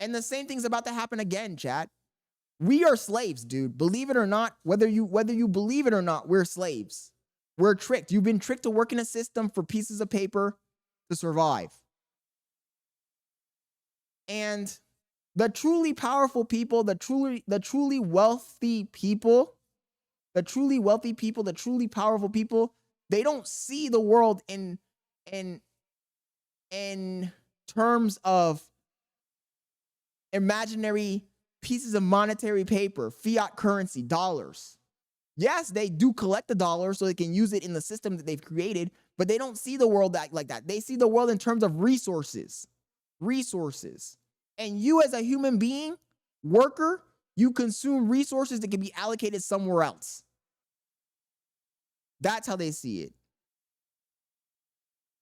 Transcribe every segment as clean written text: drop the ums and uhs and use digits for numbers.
And the same thing's about to happen again, chat. We are slaves, dude. Believe it or not, whether you believe it or not, we're slaves. We're tricked. You've been tricked to work in a system for pieces of paper to survive. And the truly powerful people, the truly wealthy people, the truly powerful people, they don't see the world in terms of imaginary pieces of monetary paper, fiat currency, dollars. Yes, they do collect the dollars so they can use it in the system that they've created, but they don't see the world like that. They see the world in terms of resources. And you as a human being, worker, you consume resources that can be allocated somewhere else. That's how they see it.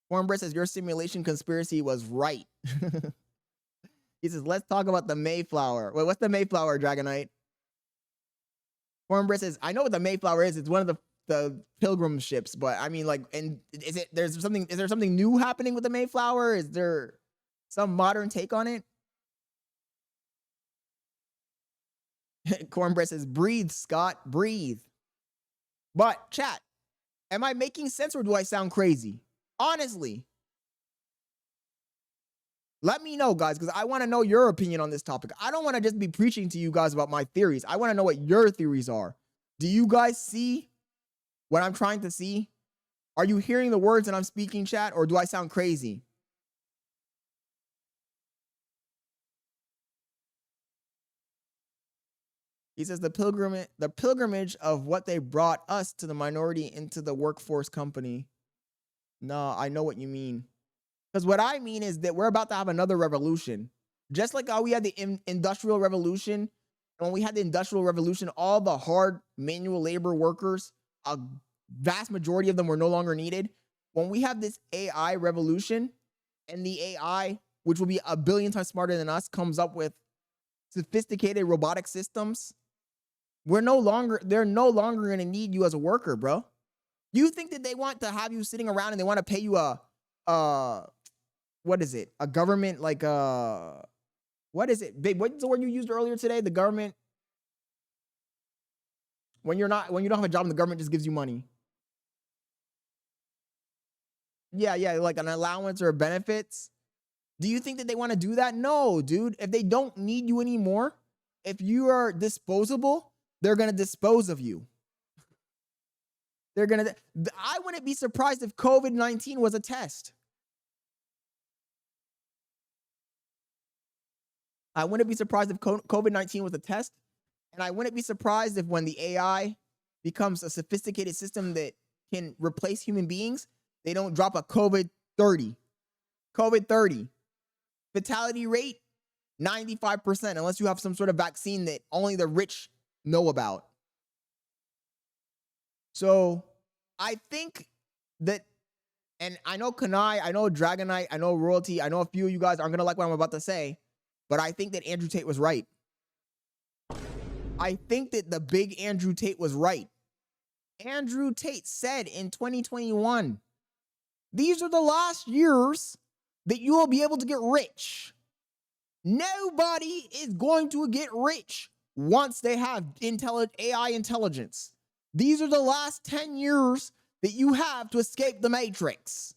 Cornbread says, your simulation conspiracy was right. He says, let's talk about the Mayflower. Wait, what's the Mayflower, Dragonite? Cornbread says, I know what the Mayflower is. It's one of the pilgrim ships, but I mean, like, and is there something new happening with the Mayflower? Is there some modern take on it? Cornbread says, breathe, Scott, breathe. But chat, am I making sense or do I sound crazy? Honestly, let me know, guys, because I want to know your opinion on this topic. I don't want to just be preaching to you guys about my theories. I want to know what your theories are. Do you guys see what I'm trying to see? Are you hearing the words that I'm speaking, chat, or do I sound crazy? He says the pilgrimage of what they brought us to the minority into the workforce company. No, I know what you mean. Because what I mean is that we're about to have another revolution. Just like how we had the Industrial Revolution. And when we had the Industrial Revolution, all the hard manual labor workers, a vast majority of them were no longer needed. When we have this AI revolution, and the AI, which will be a billion times smarter than us, comes up with sophisticated robotic systems, they're no longer going to need you as a worker, bro. You think that they want to have you sitting around and they want to pay you what is it? A government, like, what is it? Babe, what's the word you used earlier today? The government, when you don't have a job and the government just gives you money. Yeah, like an allowance or benefits. Do you think that they want to do that? No, dude. If they don't need you anymore, if you are disposable, they're going to dispose of you. I wouldn't be surprised if COVID-19 was a test. I wouldn't be surprised if COVID-19 was a test. And I wouldn't be surprised if when the AI becomes a sophisticated system that can replace human beings, they don't drop a COVID-30. COVID-30. Fatality rate, 95%, unless you have some sort of vaccine that only the rich know about. So I think that, and I know Kanai, I know Dragonite, I know Royalty, I know a few of you guys aren't going to like what I'm about to say, but I think that Andrew Tate was right. I think that the big Andrew Tate was right. Andrew Tate said in 2021, these are the last years that you will be able to get rich. Nobody is going to get rich once they have AI intelligence. These are the last 10 years that you have to escape the matrix.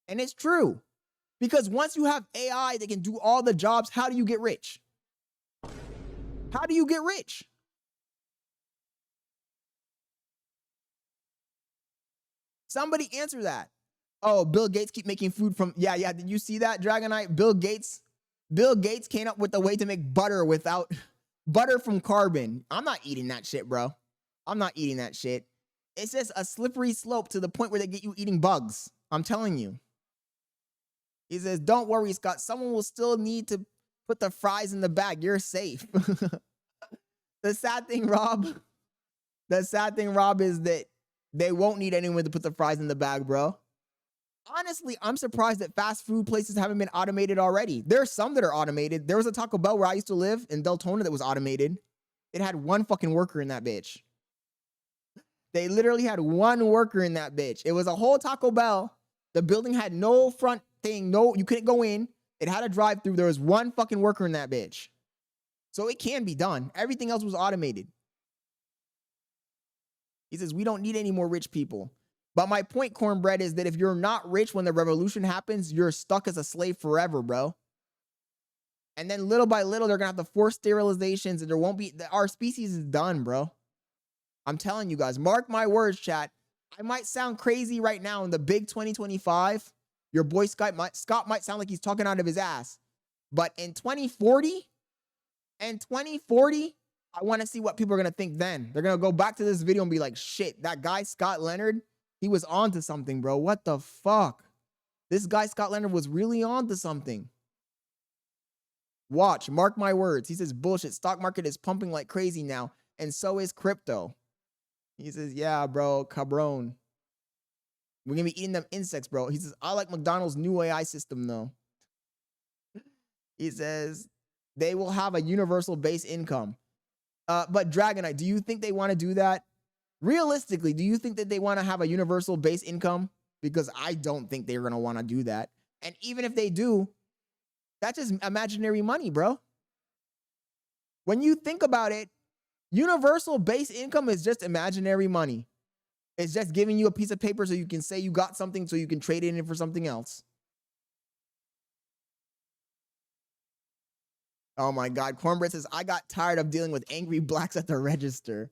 And it's true. Because once you have AI that can do all the jobs, how do you get rich? How do you get rich? Somebody answer that. Oh, Bill Gates keep making food from, yeah. Did you see that, Dragonite? Bill Gates came up with a way to make butter without butter from carbon. I'm not eating that shit, bro. I'm not eating that shit. It's just a slippery slope to the point where they get you eating bugs. I'm telling you. He says, don't worry, Scott. Someone will still need to put the fries in the bag. You're safe. The sad thing, Rob, is that they won't need anyone to put the fries in the bag, bro. Honestly, I'm surprised that fast food places haven't been automated already. There are some that are automated. There was a Taco Bell where I used to live in Deltona that was automated. It had one fucking worker in that bitch. They literally had one worker in that bitch. It was a whole Taco Bell. The building had no front thing. No, you couldn't go in. It had a drive-through. There was one fucking worker in that bitch. So it can be done. Everything else was automated. He says, we don't need any more rich people. But my point, Cornbread, is that if you're not rich when the revolution happens, you're stuck as a slave forever, bro. And then little by little, they're going to have to force sterilizations and there won't be, our species is done, bro. I'm telling you guys, mark my words, chat. I might sound crazy right now in the big 2025. Your boy Scott might sound like he's talking out of his ass. But in 2040, I want to see what people are going to think then. They're going to go back to this video and be like, shit, that guy, Scott Leonard, he was on to something, bro. What the fuck? This guy, Scott Leonard, was really on to something. Watch, mark my words. He says, bullshit, stock market is pumping like crazy now. And so is crypto. He says, yeah, bro, cabron. We're going to be eating them insects, bro. He says, I like McDonald's new AI system, though. He says, they will have a universal base income. But Dragonite, do you think they want to do that? Realistically, do you think that they want to have a universal base income? Because I don't think they're going to want to do that. And even if they do, that's just imaginary money, bro. When you think about it, universal base income is just imaginary money. It's just giving you a piece of paper so you can say you got something so you can trade it in for something else. Oh my God. Cornbread says, I got tired of dealing with angry blacks at the register.